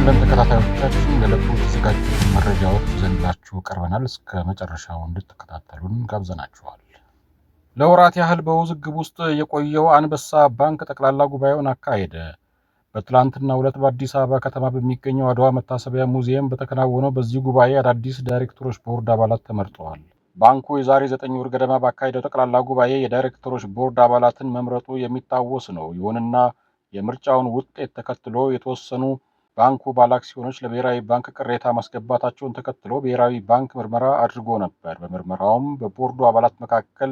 ይስጥልን ተከታታዮቻችን ለዕለቱ የተዘጋጁ መረጃዎች ይዘንላችሁ ቀርበናል። እስከ መጨረሻው እንድትከታተሉን ጋብዘናችኋል። ለወራት ያህል በውዝግብ ውስጥ የቆየው አንበሳ ባንክ ጠቅላላ ጉባኤውን አካሄደ። በትላንትናው ዕለት በአዲስ አበባ ከተማ በሚገኘው አድዋ መታሰቢያ ሙዚየም በተከናወነው በዚህ ጉባኤ አዳዲስ ዳይሬክተሮች ቦርድ አባላት ተመርጠዋል። ባንኩ የዛሬ 9 ወር ገደማ ባካሄደው ጠቅላላ ጉባኤ የዳይሬክተሮች ቦርድ አባላትን መምረጡ የሚታወስ ነው። ይሁንና የምርጫውን ውጤት ተከትሎ የተወሰኑ ባንኩ ባለአክሲዮኖች ለብሔራዊ ባንክ ቅሬታ ማስገባታቸውን ተከትሎ ብሔራዊ ባንክ ምርመራ አድርጎ ነበር። በምርመራውም በቦርዱ አባላት መካከል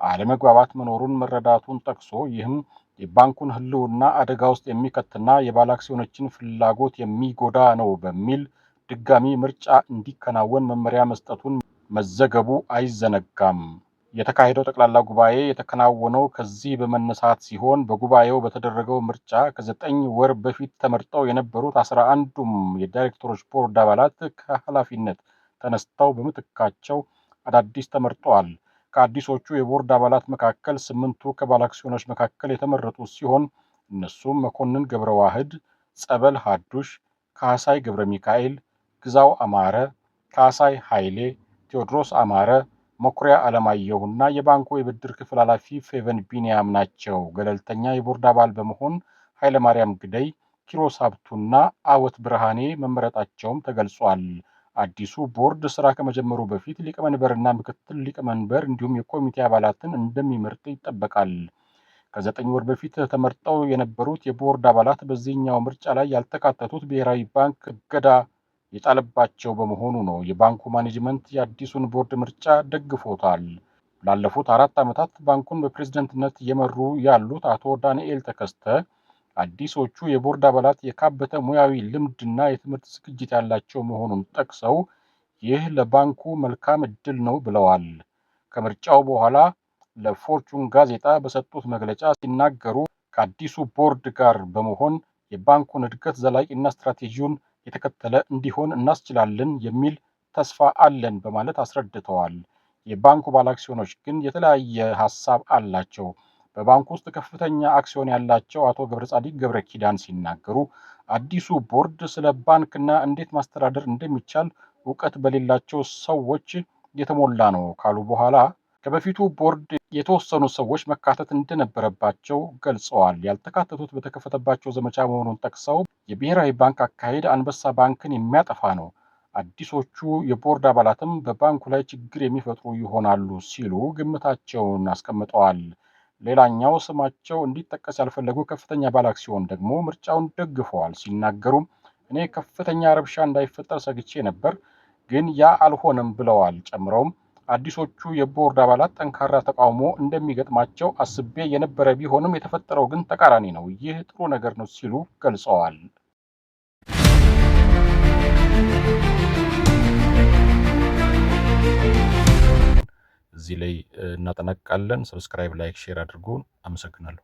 አለመግባባት መኖሩን መረዳቱን ጠቅሶ ይህም የባንኩን ሕልውና አደጋ ውስጥ የሚከትና የባለአክሲዮኖችን ፍላጎት የሚጎዳ ነው በሚል ድጋሚ ምርጫ እንዲከናወን መመሪያ መስጠቱን መዘገቡ አይዘነጋም። የተካሄደው ጠቅላላ ጉባኤ የተከናወነው ከዚህ በመነሳት ሲሆን በጉባኤው በተደረገው ምርጫ ከ9 ወር በፊት ተመርጠው የነበሩት 11ዱም የዳይሬክተሮች ቦርድ አባላት ከኃላፊነት ተነስተው በምትካቸው አዳዲስ ተመርጠዋል። ከአዲሶቹ የቦርድ አባላት መካከል 8ቱ ከባለአክሲዮኖች መካከል የተመረጡ ሲሆን እነሱም መኮንን ገብረ ዋህድ፣ ጸበል ሀዱሽ፣ ካሳይ ገብረ ሚካኤል፣ ግዛው አማረ፣ ካሳይ ኃይሌ፣ ቴዎድሮስ አማረ፣ መኩሪያ አለማየሁና የባንኩ የብድር ክፍል ኃላፊ ፌቨን ቢኒያም ናቸው። ገለልተኛ የቦርድ አባል በመሆን ኃይለማርያም ግደይ፣ ኪሮስ ሀብቱና አወት ብርሃኔ መመረጣቸውም ተገልጿል። አዲሱ ቦርድ ስራ ከመጀመሩ በፊት ሊቀመንበርና ምክትል ሊቀመንበር እንዲሁም የኮሚቴ አባላትን እንደሚመርጥ ይጠበቃል። ከ9 ወር በፊት ተመርጠው የነበሩት የቦርድ አባላት በዚህኛው ምርጫ ላይ ያልተካተቱት ብሔራዊ ባንክ እገዳ የጣለባቸው በመሆኑ ነው። የባንኩ ማኔጅመንት የአዲሱን ቦርድ ምርጫ ደግፎታል። ላለፉት 4 ዓመታት ባንኩን በፕሬዝደንትነት እየመሩ ያሉት አቶ ዳንኤል ተከስተ አዲሶቹ የቦርድ አባላት የካበተ ሙያዊ ልምድና የትምህርት ዝግጅት ያላቸው መሆኑን ጠቅሰው ይህ ለባንኩ መልካም ዕድል ነው ብለዋል። ከምርጫው በኋላ ለፎርቹን ጋዜጣ በሰጡት መግለጫ ሲናገሩ ከአዲሱ ቦርድ ጋር በመሆን የባንኩን እድገት ዘላቂና ስትራቴጂውን የተከተለ እንዲሆን እናስችላለን የሚል ተስፋ አለን በማለት አስረድተዋል። የባንኩ ባለአክሲዮኖች ግን የተለያየ ሀሳብ አላቸው። በባንኩ ውስጥ ከፍተኛ አክሲዮን ያላቸው አቶ ገብረጻዲቅ ገብረ ኪዳን ሲናገሩ አዲሱ ቦርድ ስለ ባንክና እንዴት ማስተዳደር እንደሚቻል እውቀት በሌላቸው ሰዎች የተሞላ ነው ካሉ በኋላ ከበፊቱ ቦርድ የተወሰኑ ሰዎች መካተት እንደነበረባቸው ገልጸዋል። ያልተካተቱት በተከፈተባቸው ዘመቻ መሆኑን ጠቅሰው የብሔራዊ ባንክ አካሄድ አንበሳ ባንክን የሚያጠፋ ነው፣ አዲሶቹ የቦርድ አባላትም በባንኩ ላይ ችግር የሚፈጥሩ ይሆናሉ ሲሉ ግምታቸውን አስቀምጠዋል። ሌላኛው ስማቸው እንዲጠቀስ ያልፈለጉ ከፍተኛ ባለአክሲዮን ደግሞ ምርጫውን ደግፈዋል። ሲናገሩም እኔ ከፍተኛ ረብሻ እንዳይፈጠር ሰግቼ ነበር፣ ግን ያ አልሆነም ብለዋል። ጨምረውም አዲሶቹ የቦርድ አባላት ጠንካራ ተቃውሞ እንደሚገጥማቸው አስቤ የነበረ ቢሆንም የተፈጠረው ግን ተቃራኒ ነው፣ ይህ ጥሩ ነገር ነው ሲሉ ገልጸዋል። እዚህ ላይ እናጠናቅቃለን። ሰብስክራይብ፣ ላይክ፣ ሼር አድርጉ። አመሰግናለሁ።